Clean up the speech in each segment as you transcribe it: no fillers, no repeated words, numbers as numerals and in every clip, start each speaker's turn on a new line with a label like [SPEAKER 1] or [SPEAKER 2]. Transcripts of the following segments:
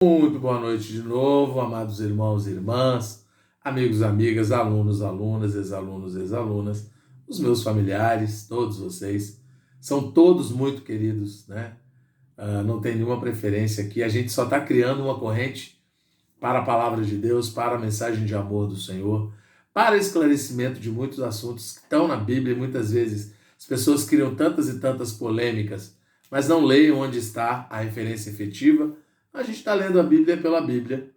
[SPEAKER 1] Muito boa noite de novo, amados irmãos e irmãs, amigos, amigas, alunos, alunas, ex-alunos, ex-alunas, os meus familiares, todos vocês, são todos muito queridos, né? Não tem nenhuma preferência aqui, a gente só está criando uma corrente para a palavra de Deus, para a mensagem de amor do Senhor, para esclarecimento de muitos assuntos que estão na Bíblia e muitas vezes as pessoas criam tantas e tantas polêmicas, mas não leiam onde está a referência efetiva. A gente está lendo a Bíblia pela Bíblia,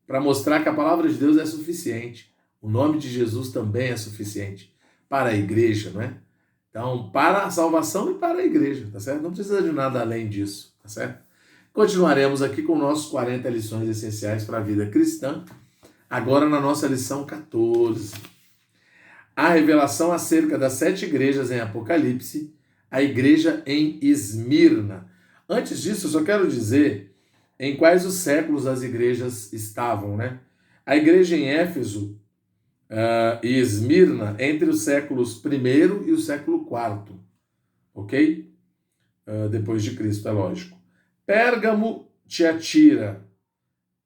[SPEAKER 1] para mostrar que a palavra de Deus é suficiente. O nome de Jesus também é suficiente para a igreja, não é? Então, para a salvação e para a igreja, tá certo? Não precisa de nada além disso, tá certo? Continuaremos aqui com nossos 40 lições essenciais para a vida cristã, agora na nossa lição 14. A revelação acerca das 7 igrejas em Apocalipse, a igreja em Esmirna. Antes disso, eu só quero dizer em quais os séculos as igrejas estavam, né? A igreja em Éfeso e Esmirna, entre os séculos I e o século IV, ok? Depois de Cristo, é lógico. Pérgamo, Tiatira,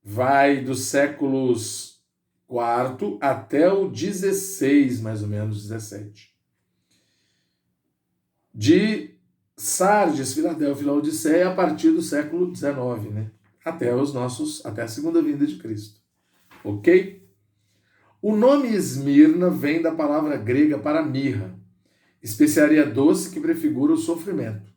[SPEAKER 1] vai dos séculos IV até o 16, mais ou menos, 17. De Sardes, Filadélfia e Laodiceia, a partir do século XIX, né? Até a segunda vinda de Cristo. Ok? O nome Esmirna vem da palavra grega para mirra, especiaria doce que prefigura o sofrimento.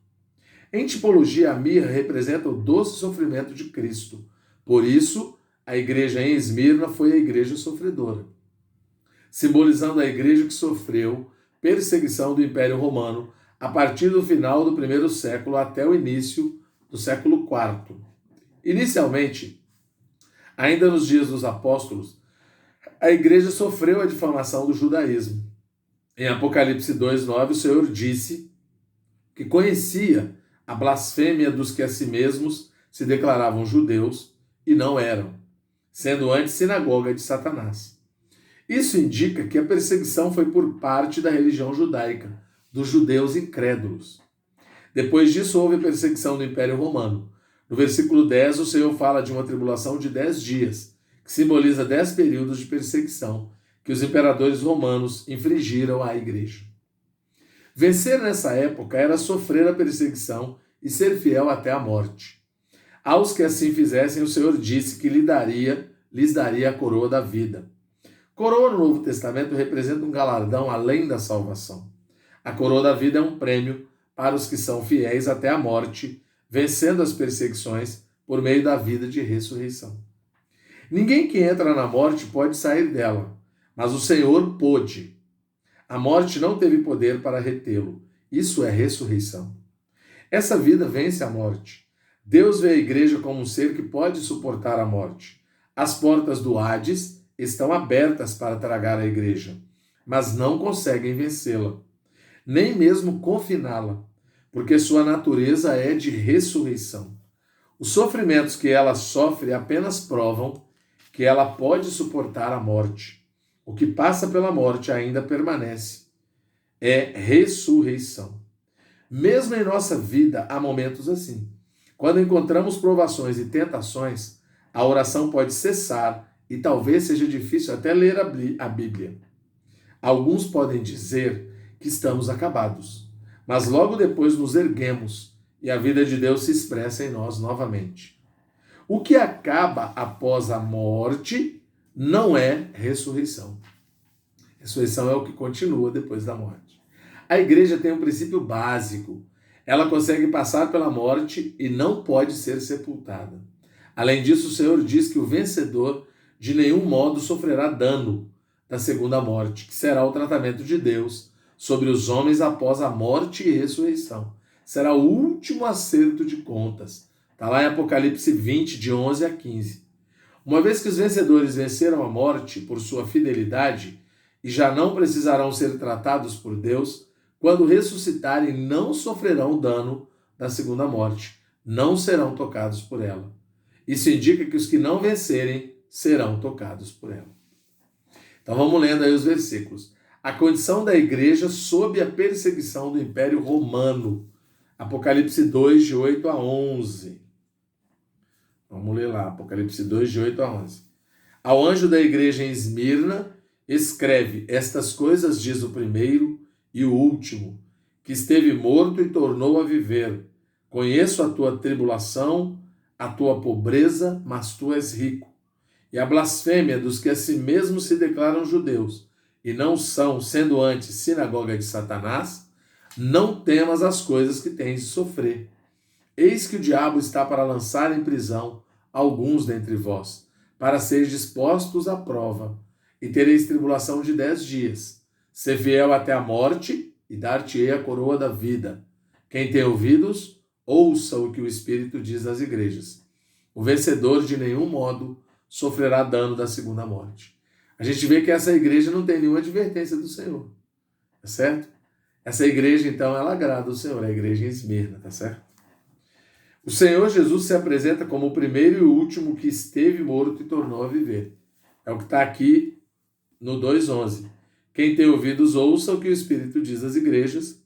[SPEAKER 1] Em tipologia, a mirra representa o doce sofrimento de Cristo. Por isso, a igreja em Esmirna foi a igreja sofredora, simbolizando a igreja que sofreu perseguição do Império Romano a partir do final do primeiro século até o início do século IV. Inicialmente, ainda nos dias dos apóstolos, a igreja sofreu a difamação do judaísmo. Em Apocalipse 2:9, o Senhor disse que conhecia a blasfêmia dos que a si mesmos se declaravam judeus e não eram, sendo antes sinagoga de Satanás. Isso indica que a perseguição foi por parte da religião judaica, dos judeus incrédulos. Depois disso, houve a perseguição do Império Romano. No versículo 10, o Senhor fala de uma tribulação de 10 dias, que simboliza 10 períodos de perseguição que os imperadores romanos infligiram à igreja. Vencer nessa época era sofrer a perseguição e ser fiel até a morte. Aos que assim fizessem, o Senhor disse que lhes daria a coroa da vida. Coroa no Novo Testamento representa um galardão além da salvação. A coroa da vida é um prêmio para os que são fiéis até a morte, vencendo as perseguições por meio da vida de ressurreição. Ninguém que entra na morte pode sair dela, mas o Senhor pôde. A morte não teve poder para retê-lo. Isso é ressurreição. Essa vida vence a morte. Deus vê a igreja como um ser que pode suportar a morte. As portas do Hades estão abertas para tragar a igreja, mas não conseguem vencê-la, nem mesmo confiná-la, porque sua natureza é de ressurreição. Os sofrimentos que ela sofre apenas provam que ela pode suportar a morte. O que passa pela morte ainda permanece. É ressurreição. Mesmo em nossa vida, há momentos assim. Quando encontramos provações e tentações, a oração pode cessar e talvez seja difícil até ler a Bíblia. Alguns podem dizer que estamos acabados, mas logo depois nos erguemos e a vida de Deus se expressa em nós novamente. O que acaba após a morte não é ressurreição. Ressurreição é o que continua depois da morte. A igreja tem um princípio básico. Ela consegue passar pela morte e não pode ser sepultada. Além disso, o Senhor diz que o vencedor de nenhum modo sofrerá dano da segunda morte, que será o tratamento de Deus sobre os homens após a morte e ressurreição. Será o último acerto de contas. Está lá em Apocalipse 20, de 11 a 15. Uma vez que os vencedores venceram a morte por sua fidelidade e já não precisarão ser tratados por Deus, quando ressuscitarem não sofrerão dano da segunda morte, não serão tocados por ela. Isso indica que os que não vencerem serão tocados por ela. Então vamos lendo aí os versículos. A condição da igreja sob a perseguição do Império Romano. Apocalipse 2, de 8 a 11. Vamos ler lá, Apocalipse 2, de 8 a 11. Ao anjo da igreja em Esmirna, escreve: estas coisas diz o primeiro e o último, que esteve morto e tornou a viver. Conheço a tua tribulação, a tua pobreza, mas tu és rico. E a blasfêmia dos que a si mesmos se declaram judeus, e não são, sendo antes sinagoga de Satanás, não temas as coisas que tens de sofrer. Eis que o diabo está para lançar em prisão alguns dentre vós, para seres dispostos à prova, e tereis tribulação de 10 dias. Ser fiel até a morte, e dar-te-ei a coroa da vida. Quem tem ouvidos, ouça o que o Espírito diz às igrejas. O vencedor de nenhum modo sofrerá dano da segunda morte. A gente vê que essa igreja não tem nenhuma advertência do Senhor, tá certo? Essa igreja, então, ela agrada o Senhor, a igreja em Esmirna, tá certo? O Senhor Jesus se apresenta como o primeiro e o último que esteve morto e tornou a viver. É o que está aqui no 2:11. Quem tem ouvidos, ouça o que o Espírito diz às igrejas.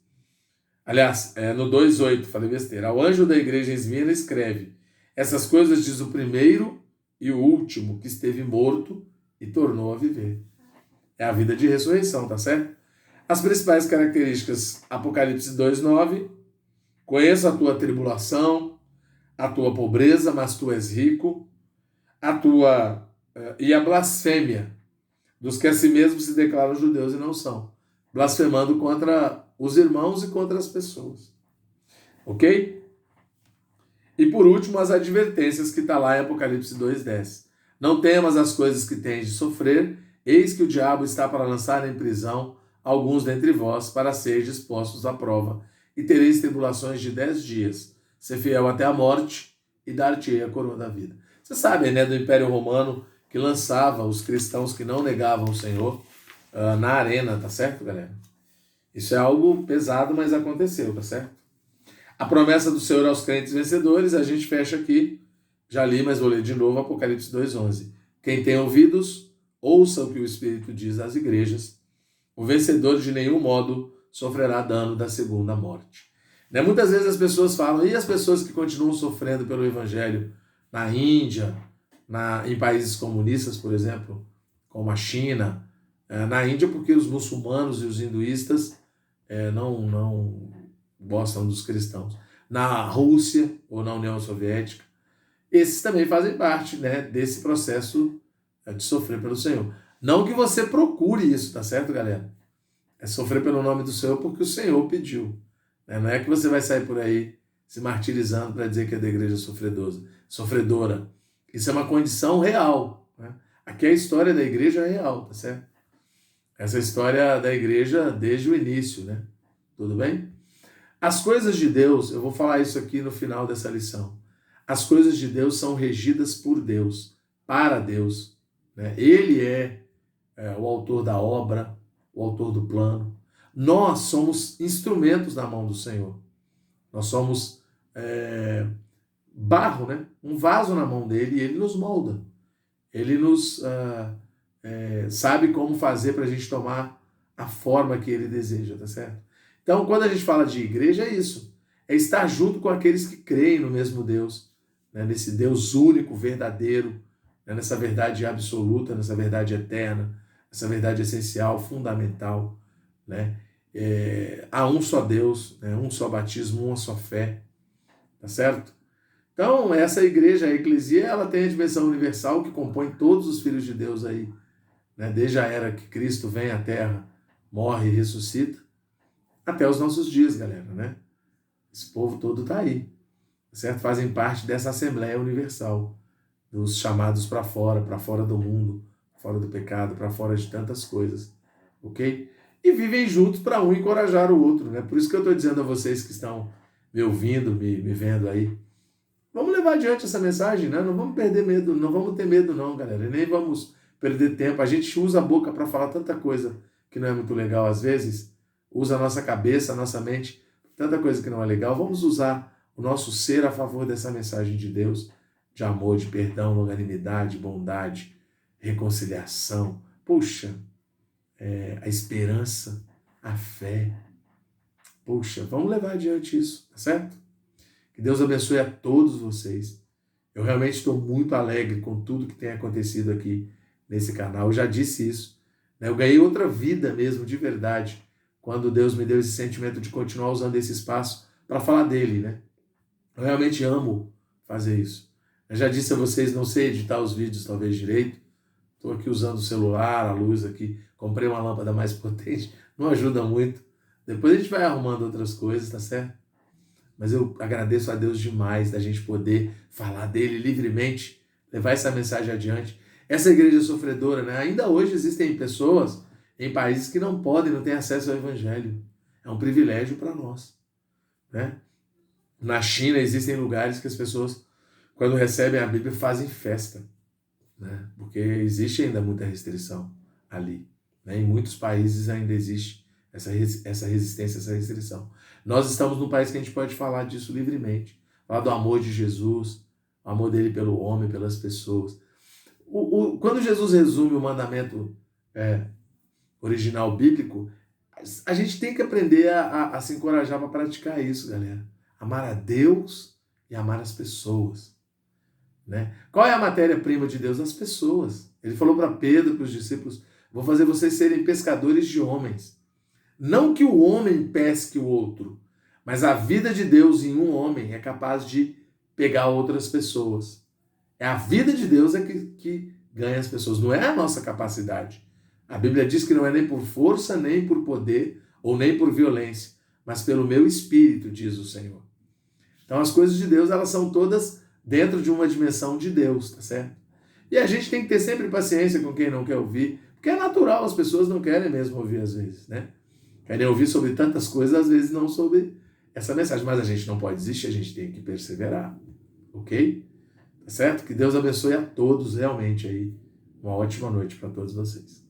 [SPEAKER 1] Aliás, no 2:8, falei besteira. Ao anjo da igreja em Esmirna escreve: essas coisas diz o primeiro e o último que esteve morto e tornou a viver. É a vida de ressurreição, tá certo? As principais características, Apocalipse 2:9. Conheço a tua tribulação, a tua pobreza, mas tu és rico, e a blasfêmia dos que a si mesmos se declaram judeus e não são, blasfemando contra os irmãos e contra as pessoas. Ok? E por último, as advertências que está lá em Apocalipse 2:10. Não temas as coisas que tens de sofrer, eis que o diabo está para lançar em prisão alguns dentre vós, para seres dispostos à prova, e tereis tribulações de 10 dias. Ser fiel até a morte, e dar-te-ei a coroa da vida. Você sabe, né, do Império Romano, que lançava os cristãos que não negavam o Senhor na arena, tá certo, galera? Isso é algo pesado, mas aconteceu, tá certo? A promessa do Senhor aos crentes vencedores, a gente fecha aqui, já li, mas vou ler de novo, Apocalipse 2:11. Quem tem ouvidos, ouça o que o Espírito diz às igrejas. O vencedor de nenhum modo sofrerá dano da segunda morte. Né? Muitas vezes as pessoas falam, e as pessoas que continuam sofrendo pelo Evangelho na Índia, em países comunistas, por exemplo, como a China, na Índia porque os muçulmanos e os hinduístas não gostam dos cristãos. Na Rússia ou na União Soviética, esses também fazem parte, né, desse processo de sofrer pelo Senhor. Não que você procure isso, tá certo, galera? É sofrer pelo nome do Senhor porque o Senhor pediu. Né? Não é que você vai sair por aí se martirizando para dizer que é da igreja sofredora. Isso é uma condição real. Né? Aqui a história da igreja é real, tá certo? Essa história da igreja desde o início, né? Tudo bem? As coisas de Deus, eu vou falar isso aqui no final dessa lição. As coisas de Deus são regidas por Deus, para Deus. Né? Ele é o autor da obra, o autor do plano. Nós somos instrumentos na mão do Senhor. Nós somos barro, né? Um vaso na mão dele, e ele nos molda. Ele nos sabe como fazer para a gente tomar a forma que ele deseja, tá certo? Então, quando a gente fala de igreja, é isso. É estar junto com aqueles que creem no mesmo Deus, né? Nesse Deus único, verdadeiro, né? Nessa verdade absoluta, nessa verdade eterna, essa verdade essencial, fundamental, né? Há um só Deus, né? Um só batismo, uma só fé, tá certo? Então, essa igreja, a eclesia, ela tem a dimensão universal que compõe todos os filhos de Deus aí, né? Desde a era que Cristo vem à Terra, morre e ressuscita, até os nossos dias, galera, né? Esse povo todo tá aí, certo? Fazem parte dessa Assembleia Universal, dos chamados para fora do mundo, fora do pecado, para fora de tantas coisas, ok? E vivem juntos para um encorajar o outro, né? Por isso que eu estou dizendo a vocês que estão me ouvindo, me vendo aí, vamos levar adiante essa mensagem, né? Não vamos perder medo, não vamos ter medo não, galera, e nem vamos perder tempo. A gente usa a boca para falar tanta coisa que não é muito legal às vezes, usa a nossa cabeça, a nossa mente, tanta coisa que não é legal. Vamos usar o nosso ser a favor dessa mensagem de Deus, de amor, de perdão, longanimidade, bondade, reconciliação. Puxa, a esperança, a fé. Puxa, vamos levar adiante isso, tá certo? Que Deus abençoe a todos vocês. Eu realmente estou muito alegre com tudo que tem acontecido aqui nesse canal. Eu já disse isso, né? Eu ganhei outra vida mesmo, de verdade, quando Deus me deu esse sentimento de continuar usando esse espaço para falar dele, né? Eu realmente amo fazer isso. Eu já disse a vocês, não sei editar os vídeos talvez direito. Estou aqui usando o celular, a luz aqui. Comprei uma lâmpada mais potente, não ajuda muito. Depois a gente vai arrumando outras coisas, tá certo? Mas eu agradeço a Deus demais da gente poder falar dele livremente, levar essa mensagem adiante. Essa igreja sofredora, né? Ainda hoje existem pessoas em países que não podem, não têm acesso ao evangelho. É um privilégio para nós, né? Na China existem lugares que as pessoas, quando recebem a Bíblia, fazem festa, né? Porque existe ainda muita restrição ali, né? Em muitos países ainda existe essa resistência, essa restrição. Nós estamos num país que a gente pode falar disso livremente, falar do amor de Jesus, o amor dele pelo homem, pelas pessoas. Quando Jesus resume o mandamento original bíblico, a gente tem que aprender a se encorajar para praticar isso, galera. Amar a Deus e amar as pessoas, né? Qual é a matéria-prima de Deus? As pessoas. Ele falou para Pedro, para os discípulos: vou fazer vocês serem pescadores de homens. Não que o homem pesque o outro, mas a vida de Deus em um homem é capaz de pegar outras pessoas. É a vida de Deus que ganha as pessoas, não é a nossa capacidade. A Bíblia diz que não é nem por força, nem por poder, ou nem por violência, mas pelo meu espírito, diz o Senhor. Então as coisas de Deus, elas são todas dentro de uma dimensão de Deus, tá certo? E a gente tem que ter sempre paciência com quem não quer ouvir, porque é natural, as pessoas não querem mesmo ouvir às vezes, né? Querem ouvir sobre tantas coisas, às vezes não sobre essa mensagem, mas a gente não pode desistir, a gente tem que perseverar, ok? Tá certo? Que Deus abençoe a todos realmente aí. Uma ótima noite para todos vocês.